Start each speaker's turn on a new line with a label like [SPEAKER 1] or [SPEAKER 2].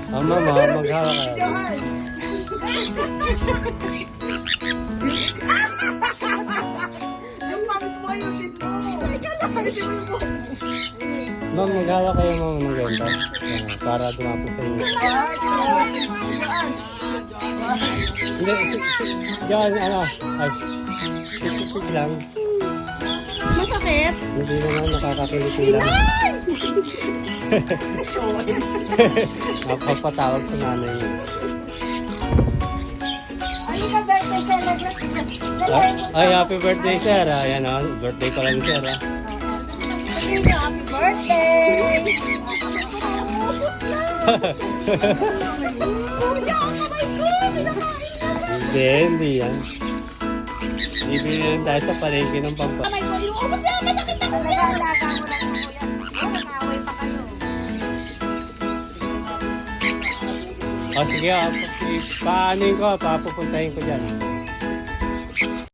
[SPEAKER 1] Mama, maghawak ka.
[SPEAKER 2] Yung pamis mo yung din mo.
[SPEAKER 1] Ma'am, maghawak kayo ma'am ng ganda. Para dumapos sa inyo. Hindi, yan, ano, ay, sik lang.
[SPEAKER 2] Masakit?
[SPEAKER 1] Hindi naman nakakakiliti lang. Napapatawag sa nanay niya. Ay, happy birthday, sir. Ayan o, birthday ko lang, sir.
[SPEAKER 2] Happy birthday!
[SPEAKER 1] Hindi yan. Bibili lang tayo sa palengke ng pampa.
[SPEAKER 2] Kamay ko, yung ubos na, masakit na kuya. Nag-aalaga mo lang ng kuya. Nakaway pa kayo.
[SPEAKER 1] O sige, paanin ko, papupuntahin ko dyan.